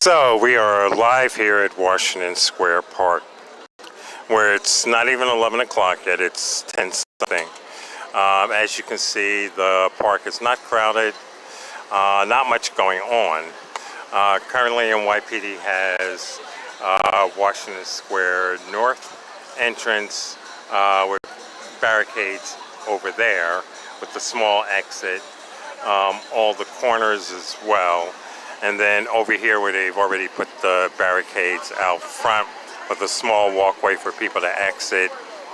So we are live here at Washington Square Park, where it's not even 11 o'clock yet, it's 10 something. As you can see, the park is not crowded, not much going on. Currently NYPD has Washington Square North entrance with barricades over there with the small exit, all the corners as well. And then over here where they've already put the barricades out front with a small walkway for people to exit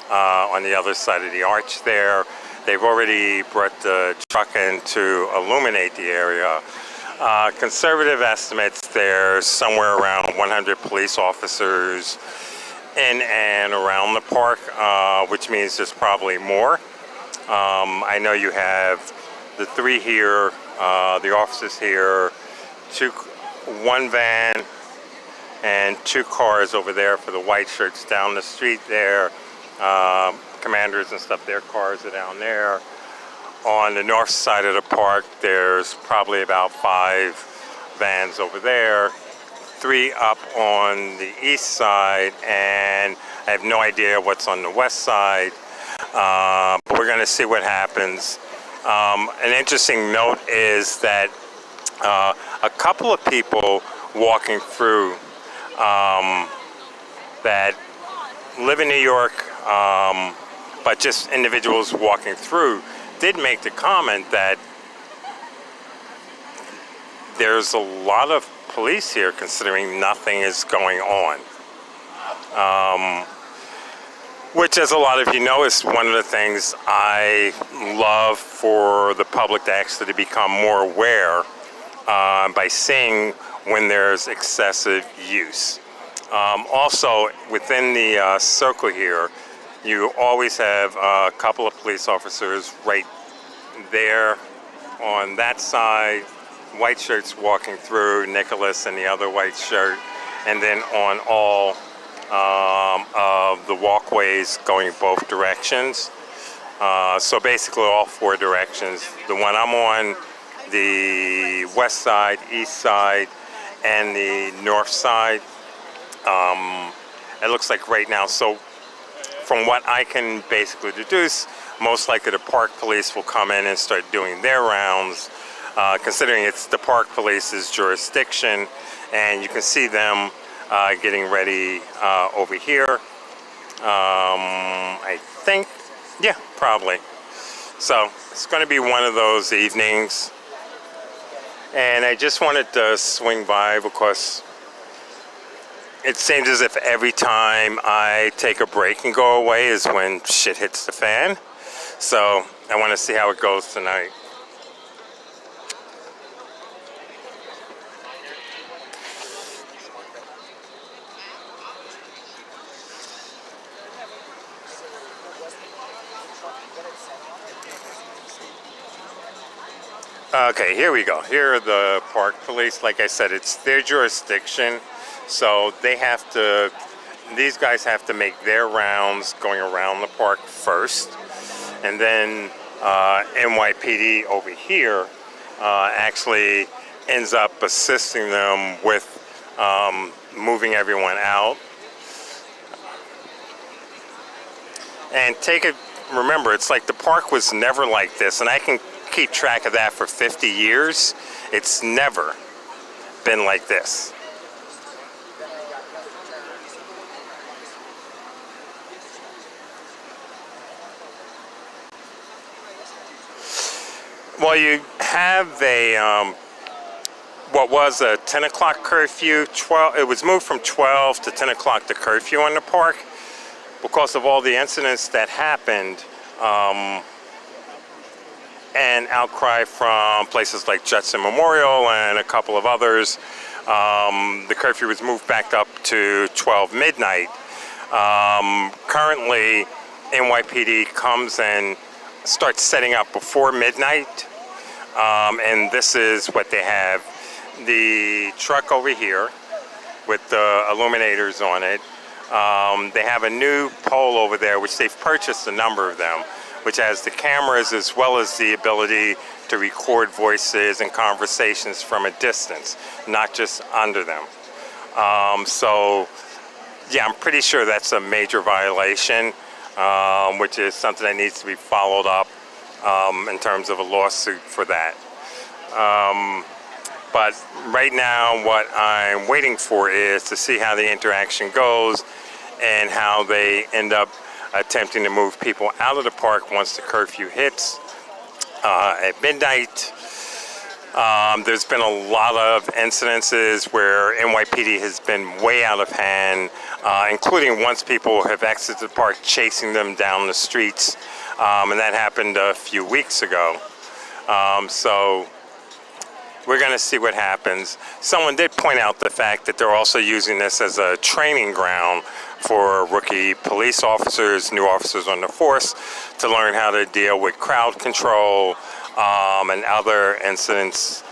on the other side of the arch there. They've already brought the truck in to illuminate the area. Conservative estimates, there's somewhere around 100 police officers in and around the park, which means there's probably more. I know you have the three here, the officers here, one van and two cars over there for the white shirts down the street there. Commanders and stuff, their cars are down there. On the north side of the park, there's probably about 5 vans over there, 3 up on the east side, and I have no idea what's on the west side. But we're going to see what happens. An interesting note is that a couple of people walking through that live in New York, but just individuals walking through, did make the comment that there's a lot of police here considering nothing is going on. Which, as a lot of you know, is one of the things I love for the public to actually become more aware by seeing when there's excessive use. Also, within the circle here, you always have a couple of police officers right there on that side, white shirts walking through, Nicholas and the other white shirt, and then on all of the walkways going both directions. So basically all 4 directions. The one I'm on, the west side, east side, and the north side. It looks like right now, so from what I can basically deduce, most likely the park police will come in and start doing their rounds, considering it's the park police's jurisdiction, and you can see them getting ready over here. I think, yeah, probably. So it's going to be one of those evenings. And I just wanted to swing by because it seems as if every time I take a break and go away is when shit hits the fan. So I want to see how it goes tonight. Okay, here we go. Here are the park police. Like I said, it's their jurisdiction. So they have to, these guys have to make their rounds going around the park first. And then NYPD over here actually ends up assisting them with moving everyone out. And remember, it's like the park was never like this. And I can keep track of that for 50 years. It's never been like this. Well, you have a, what was a 10 o'clock curfew, it was moved from 12 to 10 o'clock to curfew on the park because of all the incidents that happened and outcry from places like Judson Memorial and a couple of others. The curfew was moved back up to 12 midnight. Currently, NYPD comes and starts setting up before midnight. And this is what they have. The truck over here with the illuminators on it. They have a new pole over there, which they've purchased a number of them, which has the cameras as well as the ability to record voices and conversations from a distance, not just under them. So, yeah, I'm pretty sure that's a major violation, which is something that needs to be followed up in terms of a lawsuit for that. But right now, what I'm waiting for is to see how the interaction goes and how they end up attempting to move people out of the park once the curfew hits at midnight. There's been a lot of incidences where NYPD has been way out of hand, including once people have exited the park chasing them down the streets, and that happened a few weeks ago. So we're going to see what happens. Someone did point out the fact that they're also using this as a training ground for rookie police officers, new officers on the force, to learn how to deal with crowd control and other instances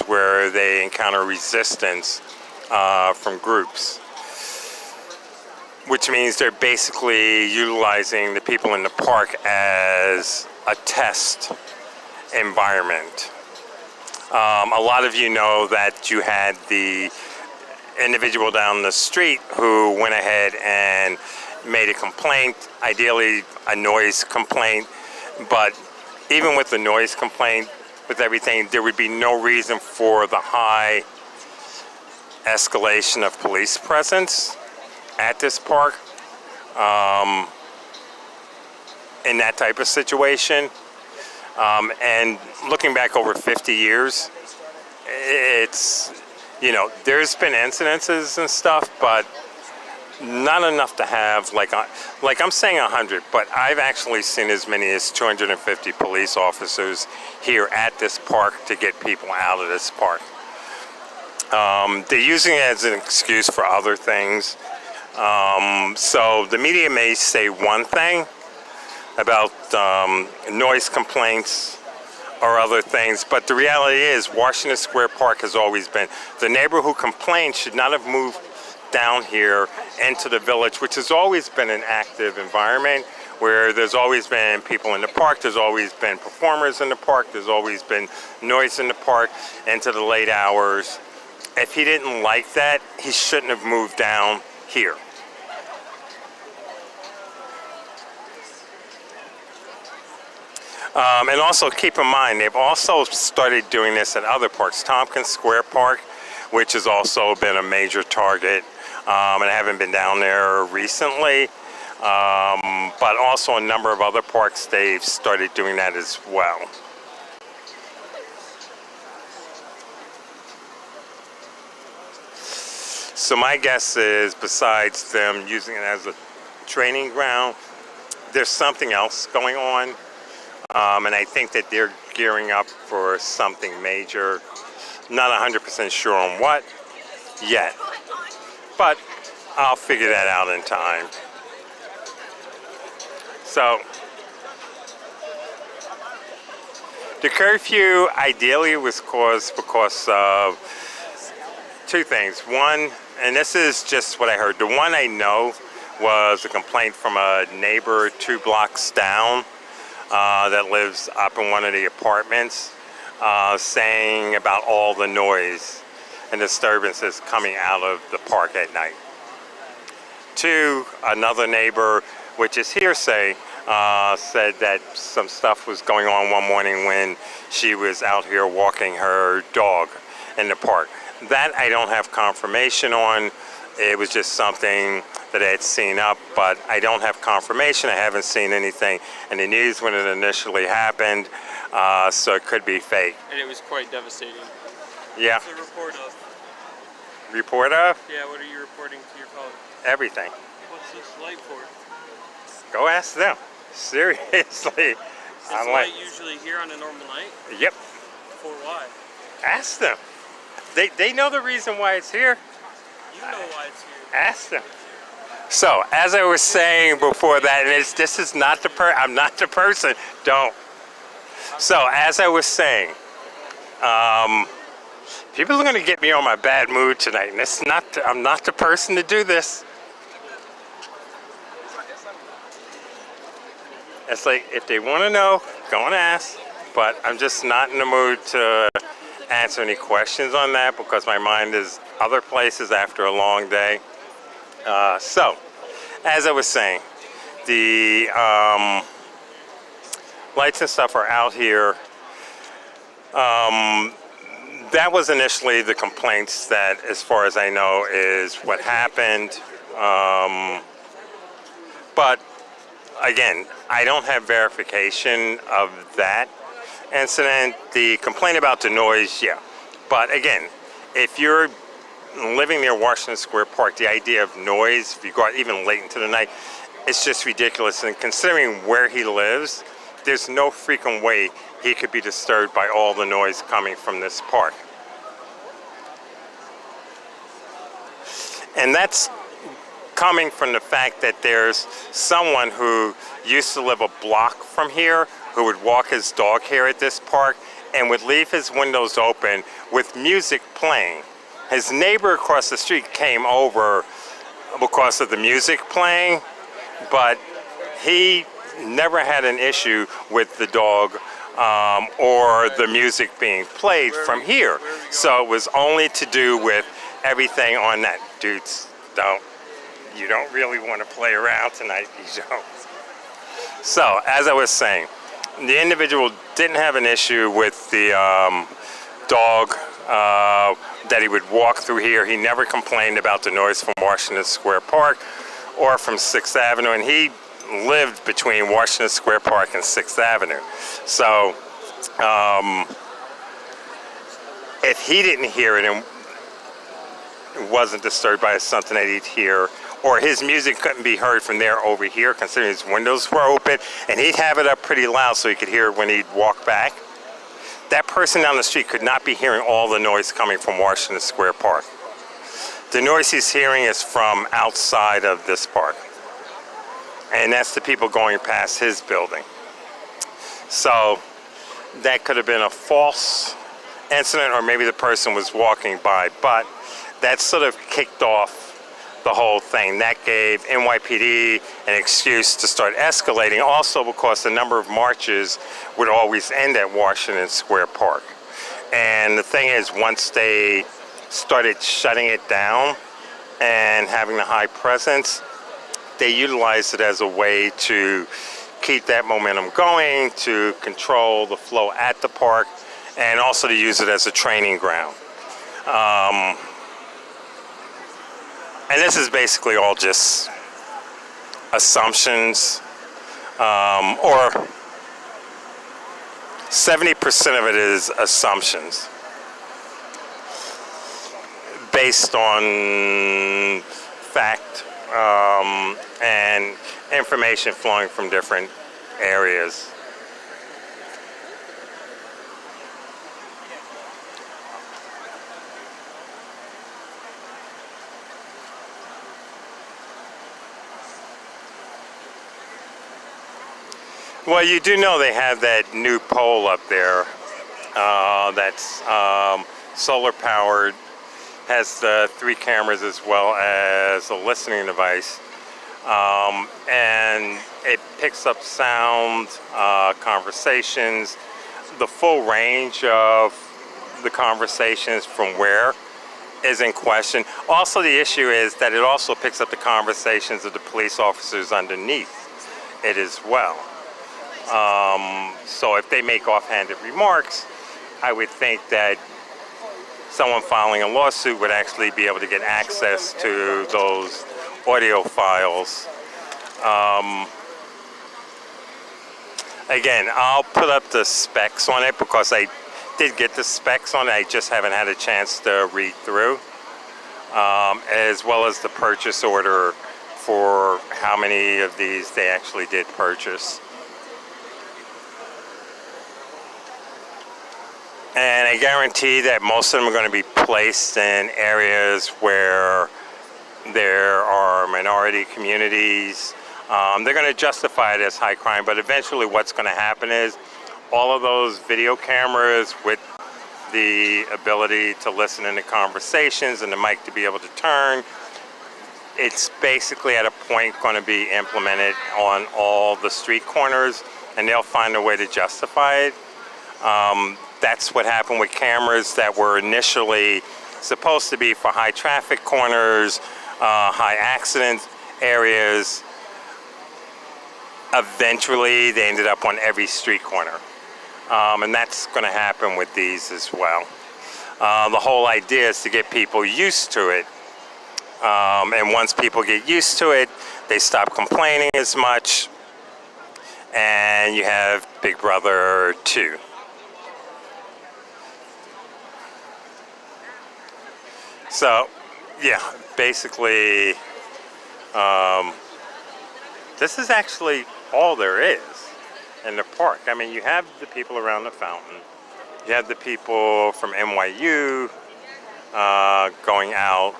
where they encounter resistance from groups. Which means they're basically utilizing the people in the park as a test environment. A lot of you know that you had the individual down the street who went ahead and made a complaint, ideally a noise complaint, but even with the noise complaint, with everything, there would be no reason for the high escalation of police presence at this park in that type of situation. And looking back over 50 years, it's, you know, there's been incidences and stuff, but not enough to have, like I'm saying 100, but I've actually seen as many as 250 police officers here at this park to get people out of this park. They're using it as an excuse for other things. So the media may say one thing about noise complaints or other things, but the reality is Washington Square Park has always been, the neighbor who complained should not have moved down here into the village, which has always been an active environment where there's always been people in the park, there's always been performers in the park, there's always been noise in the park into the late hours. If he didn't like that, he shouldn't have moved down here. And also keep in mind, they've also started doing this at other parks. Tompkins Square Park, which has also been a major target, and I haven't been down there recently, but also a number of other parks, they've started doing that as well. So my guess is, besides them using it as a training ground, there's something else going on. And I think that they're gearing up for something major. Not 100% sure on what yet, but I'll figure that out in time. So the curfew ideally was caused because of two things. One, and this is just what I heard, the one I know was a complaint from a neighbor 2 blocks down that lives up in one of the apartments, saying about all the noise and disturbances coming out of the park at night. 2, another neighbor, which is hearsay, said that some stuff was going on one morning when she was out here walking her dog in the park. That I don't have confirmation on. It was just something that I had seen up, but I don't have confirmation. I haven't seen anything in the news when it initially happened, so it could be fake. And it was quite devastating. Yeah. What's the report of? Report of? Yeah, what are you reporting to your colleague? Everything. What's this light for? Go ask them. Seriously. Is the light usually here on a normal night? Yep. For why? Ask them. They know the reason why it's here. You know why it's here. Ask them. So, as I was saying before that, and this is not the I'm not the person, don't. So, as I was saying, people are going to get me on my bad mood tonight, and I'm not the person to do this. It's like, if they want to know, go and ask, but I'm just not in the mood to answer any questions on that because my mind is other places after a long day. So, as I was saying, the lights and stuff are out here. That was initially the complaints that, as far as I know, is what happened. But again, I don't have verification of that incident. The complaint about the noise, yeah. But again, if you're living near Washington Square Park, the idea of noise, if you go out even late into the night, it's just ridiculous. And considering where he lives, there's no freaking way he could be disturbed by all the noise coming from this park. And that's coming from the fact that there's someone who used to live a block from here who would walk his dog here at this park and would leave his windows open with music playing. His neighbor across the street came over because of the music playing, but he never had an issue with the dog or the music being played from here. So it was only to do with everything on that. Dudes, you don't really want to play around tonight, you don't. So, as I was saying, the individual didn't have an issue with the dog that he would walk through here. He never complained about the noise from Washington Square Park or from 6th Avenue, and he lived between Washington Square Park and 6th Avenue. So, if he didn't hear it and wasn't disturbed by something that he'd hear, or his music couldn't be heard from there over here, considering his windows were open, and he'd have it up pretty loud so he could hear it when he'd walk back, that person down the street could not be hearing all the noise coming from Washington Square Park. The noise he's hearing is from outside of this park, and that's the people going past his building. So that could have been a false incident, or maybe the person was walking by, but that sort of kicked off the whole thing. That gave NYPD an excuse to start escalating, also because the number of marches would always end at Washington Square Park. And the thing is, once they started shutting it down and having the high presence, they utilized it as a way to keep that momentum going, to control the flow at the park, and also to use it as a training ground. And this is basically all just assumptions, or 70% of it is assumptions based on fact and information flowing from different areas. Well, you do know they have that new pole up there that's solar powered, has the 3 cameras as well as a listening device, and it picks up sound, conversations, the full range of the conversations from where is in question. Also, the issue is that it also picks up the conversations of the police officers underneath it as well. So if they make offhanded remarks, I would think that someone filing a lawsuit would actually be able to get access to those audio files. Again, I'll put up the specs on it because I did get the specs on it. I just haven't had a chance to read through, as well as the purchase order for how many of these they actually did purchase. And I guarantee that most of them are going to be placed in areas where there are minority communities. They're going to justify it as high crime, but eventually what's going to happen is all of those video cameras with the ability to listen into conversations and the mic to be able to turn, it's basically at a point going to be implemented on all the street corners, and they'll find a way to justify it. That's what happened with cameras that were initially supposed to be for high traffic corners, high accident areas. Eventually, they ended up on every street corner. And that's going to happen with these as well. The whole idea is to get people used to it. And once people get used to it, they stop complaining as much. And you have Big Brother 2. So, yeah, basically, this is actually all there is in the park. I mean, you have the people around the fountain. You have the people from NYU going out.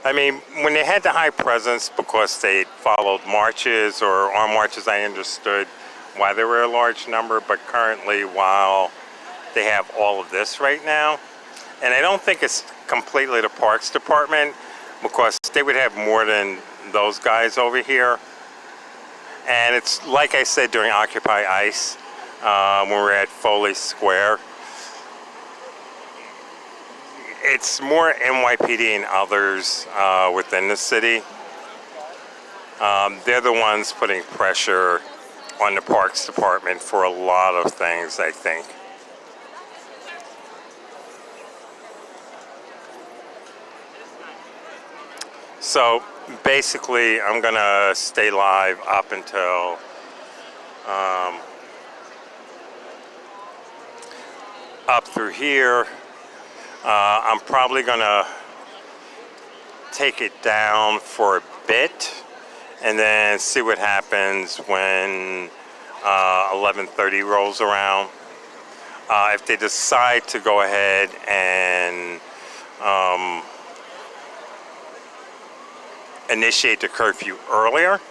I mean, when they had the high presence because they followed marches or on marches, I understood why there were a large number. But currently, while they have all of this right now, and I don't think it's completely the Parks Department because they would have more than those guys over here. And it's like I said during Occupy ICE when we were at Foley Square. It's more NYPD and others within the city. They're the ones putting pressure on the Parks Department for a lot of things, I think. So basically, I'm gonna stay live up until up through here. I'm probably gonna take it down for a bit and then see what happens when 11:30 rolls around. If they decide to go ahead and initiate the curfew earlier,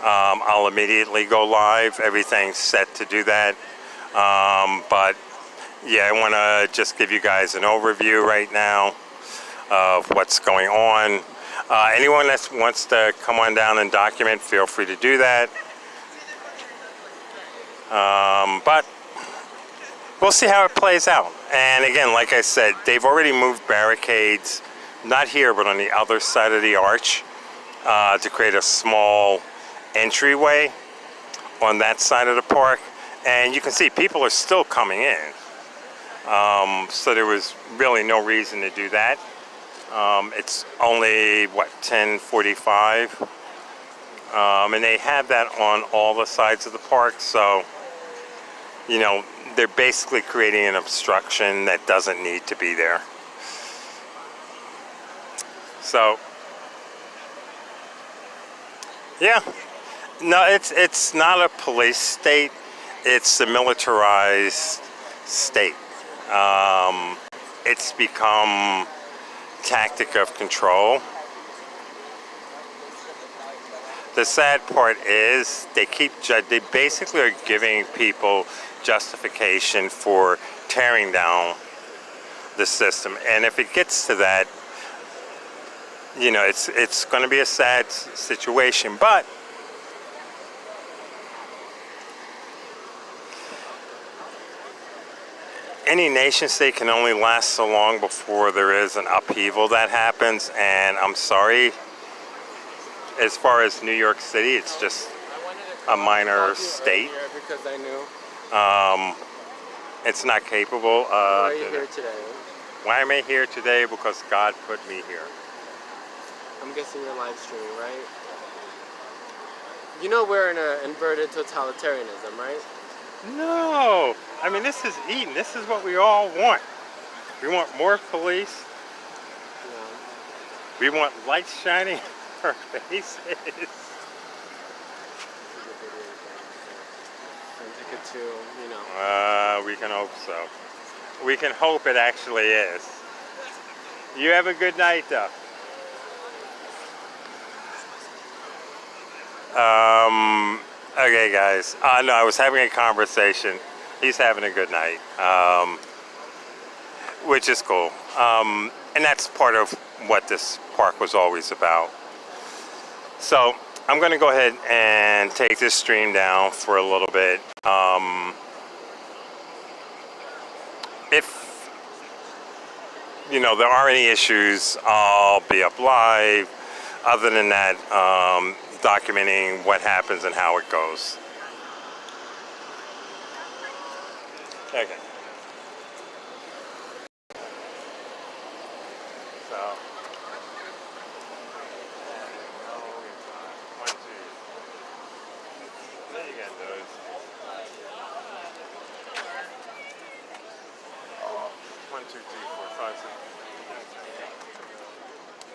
I'll immediately go live. Everything's set to do that. But yeah, I want to just give you guys an overview right now of what's going on. Anyone that wants to come on down and document, feel free to do that. But we'll see how it plays out. And again, like I said, they've already moved barricades, not here, but on the other side of the arch, to create a small entryway on that side of the park. And you can see people are still coming in. So there was really no reason to do that. It's only, what, 10:45? And they have that on all the sides of the park. So, you know, they're basically creating an obstruction that doesn't need to be there. So, yeah. No, it's not a police state. It's a militarized state. It's become tactic of control. The sad part is they basically are giving people justification for tearing down the system. And if it gets to that, you know, it's going to be a sad situation. But any nation state can only last so long before there is an upheaval that happens. And I'm sorry, as far as New York City, it's just a minor state. Because I knew. It's not capable. Why are you here today? Why am I here today? Because God put me here. I'm guessing you're live streaming, right? You know we're in an inverted totalitarianism, right? No. I mean, this is Eden. This is what we all want. We want more police. No. We want lights shining in our faces. Take it to, you know. We can hope so. We can hope it actually is. You have a good night, though. Okay, guys. No, I was having a conversation. He's having a good night, which is cool. And that's part of what this park was always about. So, I'm going to go ahead and take this stream down for a little bit. If there are any issues, I'll be up live. Other than that, documenting what happens and how it goes. Okay. So, one, two. There you go, those. 1, 2, 3, 4, 5, 6.